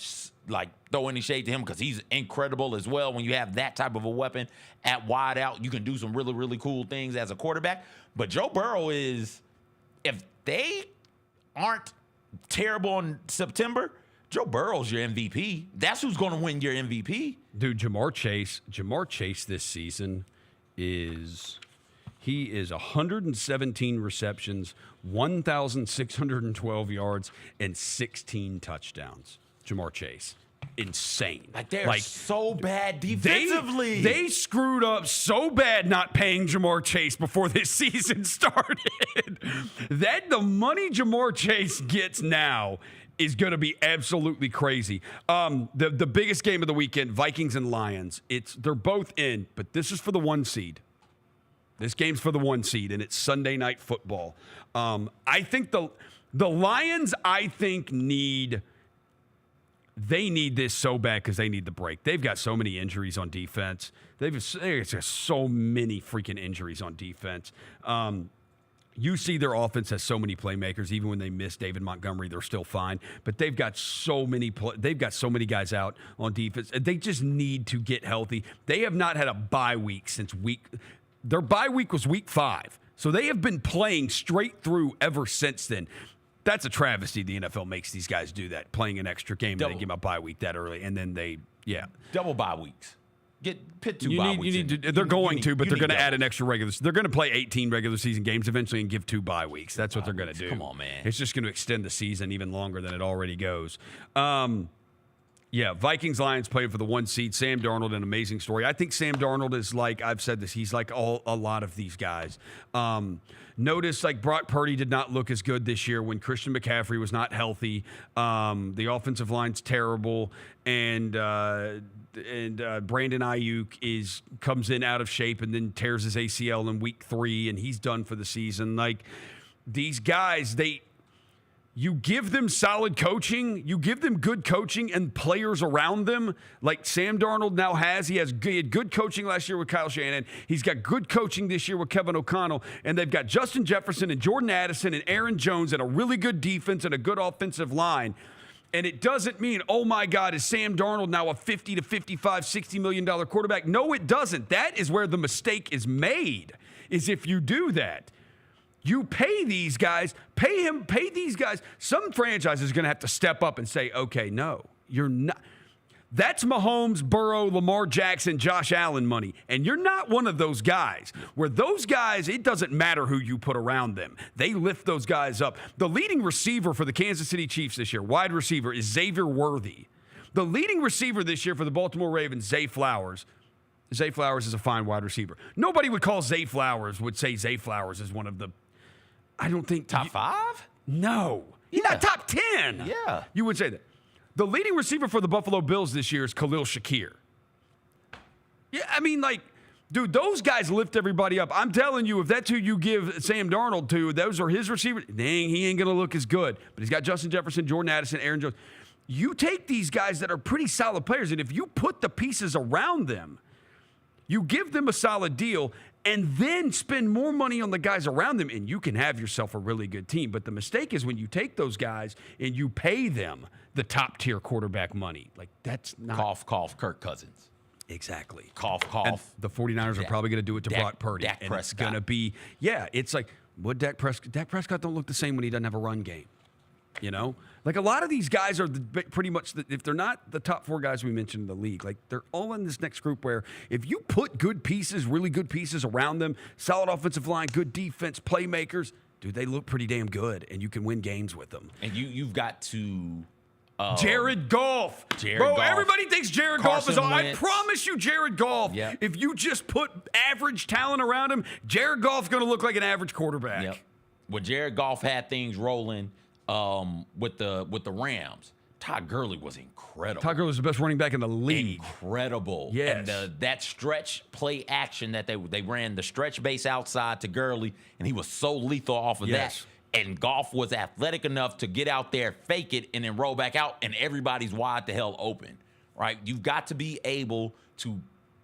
throw any shade to him because he's incredible as well. When you have that type of a weapon at wide out, you can do some really, really cool things as a quarterback. But Joe Burrow is, if they aren't terrible in September, Joe Burrow's your MVP. That's who's going to win your MVP. Dude, Jamar Chase this season is 117 receptions, 1,612 yards, and 16 touchdowns. Jamar Chase. Insane. They're so bad defensively. They screwed up so bad not paying Jamar Chase before this season started. The money Jamar Chase gets now is going to be absolutely crazy. The biggest game of the weekend, Vikings and Lions. They're both in, but this is for the 1 seed. This game's for the 1 seed, and it's Sunday Night Football. I think the Lions, need this so bad because they need the break. They've got so many injuries on defense. They've got so many freaking injuries on defense. You see their offense has so many playmakers. Even when they miss David Montgomery, they're still fine. But they've got so many guys out on defense. They just need to get healthy. They have not had a bye week since their bye week was week 5. So they have been playing straight through ever since then. That's a travesty the NFL makes these guys do that, playing an extra game and they give them a bye week that early. And then double bye weeks. Pit 2 bye weeks. They're going to add an extra regular. They're going to play 18 regular season games eventually and give 2 bye weeks. That's what they're going to do. Come on, man. It's just going to extend the season even longer than it already goes. Vikings Lions playing for the 1 seed. Sam Darnold, an amazing story. I think Sam Darnold is like, I've said this, he's like a lot of these guys. Notice Brock Purdy did not look as good this year when Christian McCaffrey was not healthy. The offensive line's terrible, and Brandon Ayuk comes in out of shape and then tears his ACL in week 3, and he's done for the season. These guys, you give them solid coaching, you give them good coaching and players around them, like Sam Darnold now has. He had good coaching last year with Kyle Shanahan. He's got good coaching this year with Kevin O'Connell. And they've got Justin Jefferson and Jordan Addison and Aaron Jones and a really good defense and a good offensive line. And it doesn't mean, oh my God, is Sam Darnold now a 50 to 55, $60 million quarterback? No, it doesn't. That is where the mistake is made, is if you do that. You pay these guys, pay these guys. Some franchises are going to have to step up and say, okay, no, you're not. That's Mahomes, Burrow, Lamar Jackson, Josh Allen money. And you're not one of those guys where those guys, it doesn't matter who you put around them. They lift those guys up. The leading receiver for the Kansas City Chiefs this year, wide receiver, is Xavier Worthy. The leading receiver this year for the Baltimore Ravens, Zay Flowers. Zay Flowers is a fine wide receiver. Nobody would call Zay Flowers, would say Zay Flowers is one of the, I don't think. Top 5? No. He's not top 10. Yeah. You would say that. The leading receiver for the Buffalo Bills this year is Khalil Shakir. Yeah, I mean, like, dude, those guys lift everybody up. I'm telling you, if that's who you give Sam Darnold to, those are his receivers, dang, he ain't going to look as good. But he's got Justin Jefferson, Jordan Addison, Aaron Jones. You take these guys that are pretty solid players, and if you put the pieces around them, you give them a solid deal, and then spend more money on the guys around them, and you can have yourself a really good team. But the mistake is when you take those guys and you pay them the top-tier quarterback money. Like, that's not... Cough, Kirk Cousins. Exactly. Cough. And the 49ers are probably going to do it to Brock Purdy. Dak and Prescott. It's going to be... Yeah, it's like, what Dak Prescott don't look the same when he doesn't have a run game. You know? Like, a lot of these guys are pretty much, if they're not the top 4 guys we mentioned in the league, like, they're all in this next group where if you put good pieces, really good pieces around them, solid offensive line, good defense, playmakers, dude, they look pretty damn good, and you can win games with them. And you've got to... Jared Goff. Bro, everybody thinks Jared Goff is all. I promise you, Jared Goff, if you just put average talent around him, Jared Goff's going to look like an average quarterback. Yep. Well, Jared Goff had things rolling with the Rams. Todd Gurley was incredible. Todd Gurley was the best running back in the league. Incredible. Yes. And that stretch play action that they ran, the stretch base outside to Gurley, and he was so lethal off of that. And Goff was athletic enough to get out there, fake it, and then roll back out, and everybody's wide the hell open, right? You've got to be able to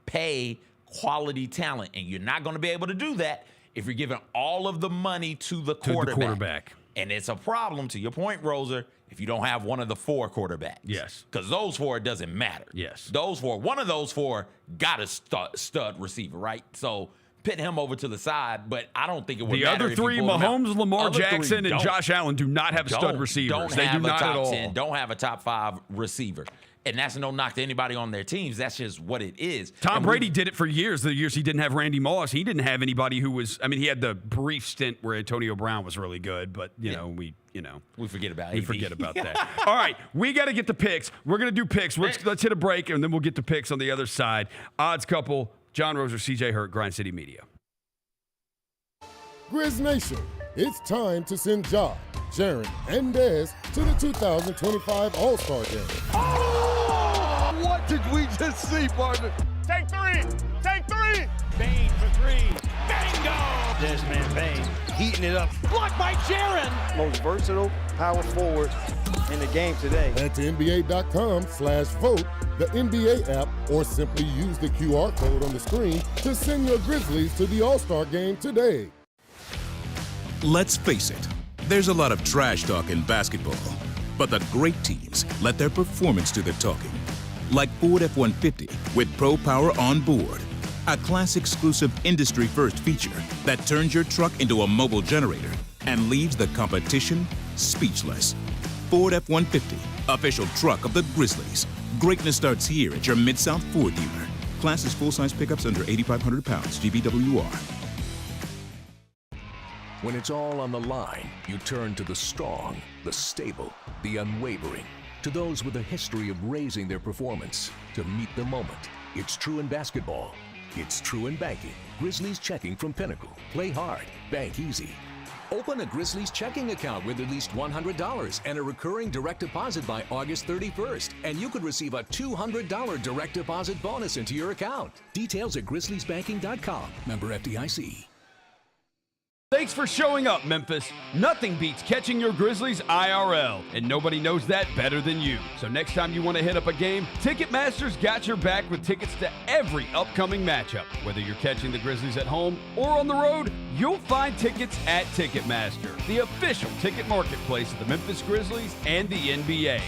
pay quality talent, and you're not going to be able to do that if you're giving all of the money to the quarterback. And it's a problem, to your point, Roser, if you don't have one of the 4 quarterbacks. Yes. Because those 4, it doesn't matter. Yes. One of those 4 got a stud receiver, right? So pit him over to the side, but I don't think it would matter. The other 3, Mahomes, Lamar Jackson, and Josh Allen, do not have stud receivers. They do not at all. Don't have a top 5 receiver. And that's no knock to anybody on their teams. That's just what it is. Tom Brady did it for years. The years he didn't have Randy Moss, he didn't have anybody who was. I mean, he had the brief stint where Antonio Brown was really good, but we forget about that. All right, we got to get the picks. We're gonna do picks. Let's hit a break, and then we'll get the picks on the other side. Odds couple: John Roser, CJ Hurt, Grind City Media. Grizz Nation, it's time to send Ja, Jaron, and Dez to the 2025 All-Star Game. Oh! What did we just see, partner? Take 3! Take 3! Bain for 3. Bingo! This man Bain heating it up. Blocked by Jaron! Most versatile power forward in the game today. Head to NBA.com/vote, the NBA app, or simply use the QR code on the screen to send your Grizzlies to the All-Star Game today. Let's face it, there's a lot of trash talk in basketball, but the great teams let their performance do the talking. Like Ford F-150 with Pro Power on board, a class-exclusive industry-first feature that turns your truck into a mobile generator and leaves the competition speechless. Ford F-150, official truck of the Grizzlies. Greatness starts here at your Mid-South Ford dealer. Class is full-size pickups under 8,500 pounds, GVWR. When it's all on the line, you turn to the strong, the stable, the unwavering. To those with a history of raising their performance, to meet the moment. It's true in basketball. It's true in banking. Grizzlies Checking from Pinnacle. Play hard. Bank easy. Open a Grizzlies checking account with at least $100 and a recurring direct deposit by August 31st. And you could receive a $200 direct deposit bonus into your account. Details at grizzliesbanking.com. Member FDIC. Thanks for showing up, Memphis. Nothing beats catching your Grizzlies IRL, and nobody knows that better than you. So next time you want to hit up a game, Ticketmaster's got your back with tickets to every upcoming matchup. Whether you're catching the Grizzlies at home or on the road, you'll find tickets at Ticketmaster, the official ticket marketplace of the Memphis Grizzlies and the NBA.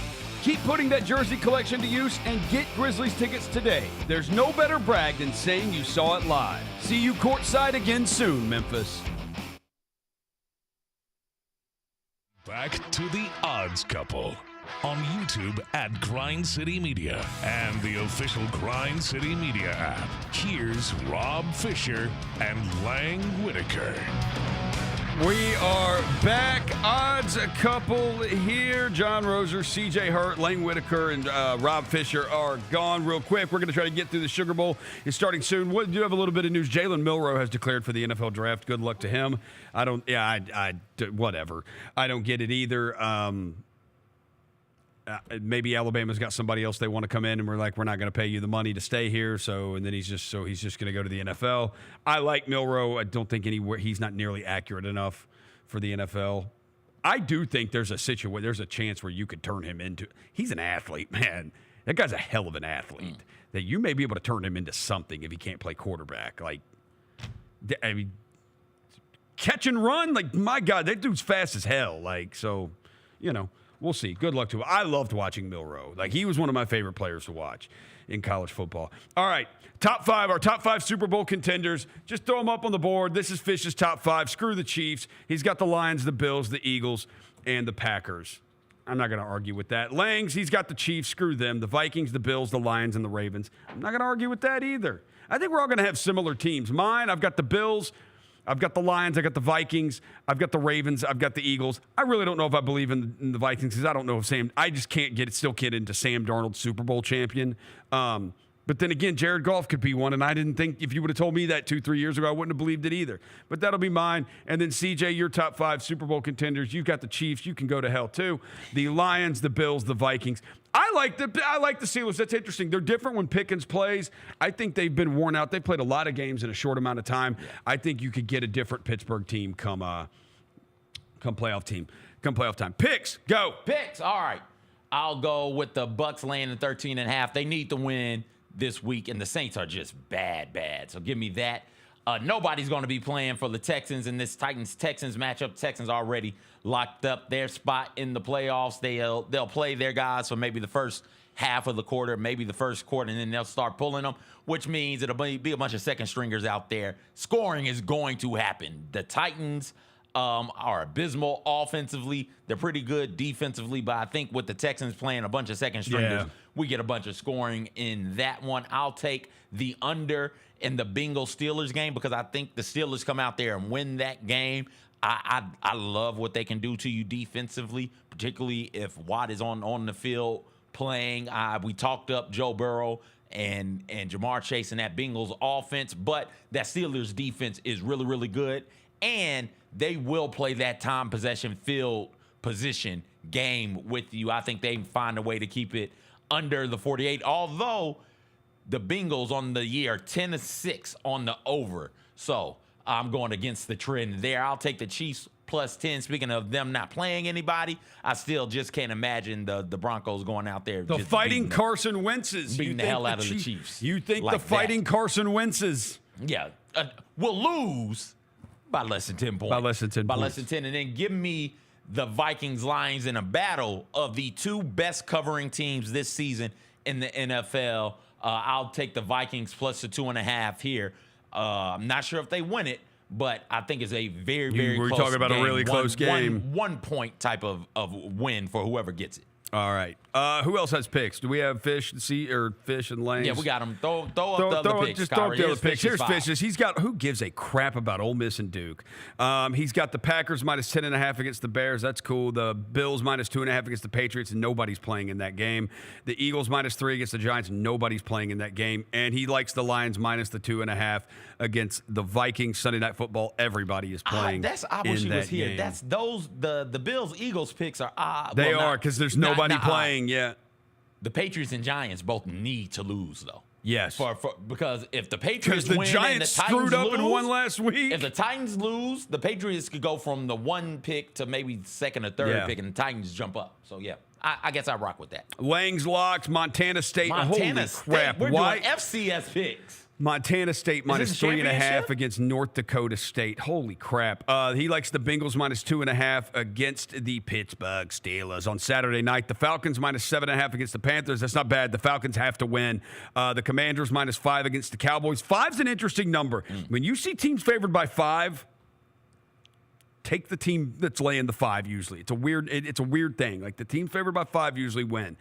Keep putting that jersey collection to use and get Grizzlies tickets today. There's no better brag than saying you saw it live. See you courtside again soon, Memphis. Back to the Odds Couple on YouTube at Grind City Media and the official Grind City Media app. Here's Rob Fisher and Lang Whitaker. We are back. Odds Couple here. John Roser, CJ Hurt, Lang Whitaker, and Rob Fisher are gone real quick. We're going to try to get through the Sugar Bowl. It's starting soon. We do have a little bit of news. Jalen Milroe has declared for the NFL draft. Good luck to him. Whatever. I don't get it either. Maybe Alabama's got somebody else they want to come in, and we're like, we're not going to pay you the money to stay here. And then he's just going to go to the NFL. I like Milroe. I don't think he's not nearly accurate enough for the NFL. I do think there's a chance where you could turn him into. He's an athlete, man. That guy's a hell of an athlete. That you may be able to turn him into something if he can't play quarterback. Catch and run. My God, that dude's fast as hell. We'll see. Good luck to him. I loved watching Milroe. He was one of my favorite players to watch in college football. All right, our top five Super Bowl contenders. Just throw them up on the board. This is Fish's top five. Screw the Chiefs. He's got the Lions, the Bills, the Eagles, and the Packers. I'm not going to argue with that. Langs, he's got the Chiefs. Screw them. The Vikings, the Bills, the Lions, and the Ravens. I'm not going to argue with that either. I think we're all going to have similar teams. Mine, I've got the Bills. I've got the Lions, I got the Vikings, I've got the Ravens, I've got the Eagles. I really don't know if I believe in the Vikings because I don't know if I just can't still get into Sam Darnold Super Bowl champion. But then again, Jared Goff could be one, and I didn't think if you would have told me that 2-3 years ago, I wouldn't have believed it either. But that'll be mine. And then CJ, your top five Super Bowl contenders. You've got the Chiefs. You can go to hell too. The Lions, the Bills, the Vikings. I like the Steelers. That's interesting. They're different when Pickens plays. I think they've been worn out. They played a lot of games in a short amount of time. I think you could get a different Pittsburgh team come playoff time. Picks, go. Picks, all right. I'll go with the Bucks laying at 13.5. They need to win this week, and the Saints are just bad. So give me that. Nobody's going to be playing for the Texans in this Titans-Texans matchup. Texans already locked up their spot in the playoffs. They'll play their guys for maybe the first half of the quarter, maybe the first quarter, and then they'll start pulling them, which means it'll be a bunch of second stringers out there. Scoring is going to happen. The Titans are abysmal offensively. They're pretty good defensively, but I think with the Texans playing a bunch of second stringers, we get a bunch of scoring in that one. I'll take the under in the Bengals-Steelers game because I think the Steelers come out there and win that game. I love what they can do to you defensively, particularly if Watt is on the field playing. We talked up Joe Burrow and Jamar Chase in that Bengals offense, but that Steelers defense is really, really good, and they will play that time possession field position game with you. I think they find a way to keep it under the 48, although the Bengals on the year 10-6 on the over. So I'm going against the trend there. I'll take the Chiefs plus 10. Speaking of them not playing anybody, I still just can't imagine the Broncos going out there. The just fighting Carson Wentz's. Beating the hell out of the Chiefs. You think like the fighting Carson Wentz's. Yeah. Will lose by less than 10 points. By less than 10 By points. less than 10. And then give me the Vikings-Lions in a battle of the two best covering teams this season in the NFL. I'll take the Vikings plus the 2.5 here. I'm not sure if they win it, but I think it's a very, very close game. We're talking about a really close game. 1 point type of win for whoever gets it. All right. Who else has picks? Do we have Fish and Lanes? Yeah, we got them. Throw up the other picks. Just throw up the other picks. Here's Fish's. He's got, who gives a crap about Ole Miss and Duke? He's got the Packers minus 10.5 against the Bears. That's cool. The Bills minus 2.5 against the Patriots, and nobody's playing in that game. The Eagles minus 3 against the Giants, and nobody's playing in that game. And he likes the Lions minus the 2.5 against the Vikings. Sunday Night Football, everybody is playing. I wish he was here. Game. That's the Bills Eagles picks are they are because there's nobody playing yet. The Patriots and Giants both need to lose though. Yes, because if the Patriots the win Giants and the Titans screwed up lose, and won last week. If the Titans lose, the Patriots could go from the 1 pick to maybe second or third pick, and the Titans jump up. So yeah, I guess I rock with that. Lang's locked. Montana State. Holy crap! We're doing FCS picks. Montana State minus this a 3.5 championship? against North Dakota State. Holy crap. He likes the Bengals minus 2.5 against the Pittsburgh Steelers. On Saturday night, the Falcons minus 7.5 against the Panthers. That's not bad. The Falcons have to win. The Commanders minus 5 against the Cowboys. 5's an interesting number. When you see teams favored by 5, take the team that's laying the 5 usually. It's a weird thing. Like the team favored by 5 usually win.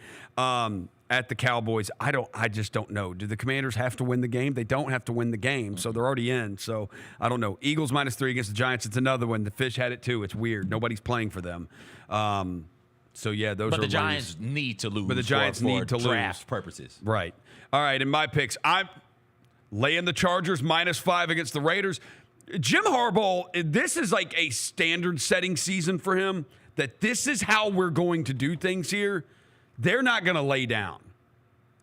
At the Cowboys, I just don't know. Do the Commanders have to win the game? They don't have to win the game, so they're already in. So I don't know. Eagles minus 3 against the Giants. It's another one. The Fish had it too. It's weird. Nobody's playing for them. So yeah, those are. But the Giants need to lose. But the Giants need to draft lose. purposes. Right. All right. In my picks, I'm laying the Chargers minus 5 against the Raiders. Jim Harbaugh, this is like a standard-setting season for him. That this is how we're going to do things here. They're not going to lay down.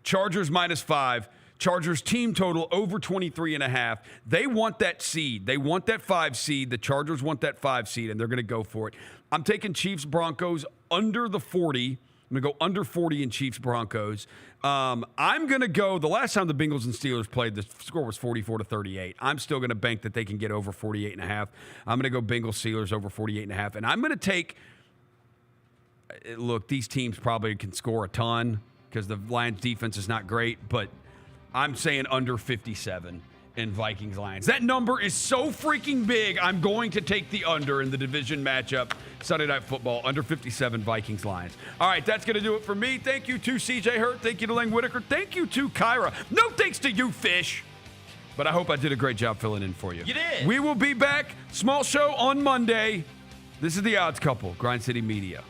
Chargers minus 5. Chargers team total over 23.5. They want that seed. They want that 5 seed. The Chargers want that 5 seed, and they're going to go for it. I'm taking Chiefs Broncos under the 40. I'm going to go under 40 in Chiefs Broncos. I'm going to go, the last time the Bengals and Steelers played, the score was 44-38. I'm still going to bank that they can get over 48.5. I'm going to go Bengals Steelers over 48.5. And I'm going to take, look, these teams probably can score a ton because the Lions defense is not great, but I'm saying under 57 in Vikings Lions. That number is so freaking big. I'm going to take the under in the division matchup. Sunday Night Football, under 57 Vikings Lions. All right, that's going to do it for me. Thank you to CJ Hurt. Thank you to Lang Whitaker. Thank you to Kyra. No thanks to you, Fish. But I hope I did a great job filling in for you. You did. We will be back. Small show on Monday. This is The Odds Couple, Grind City Media.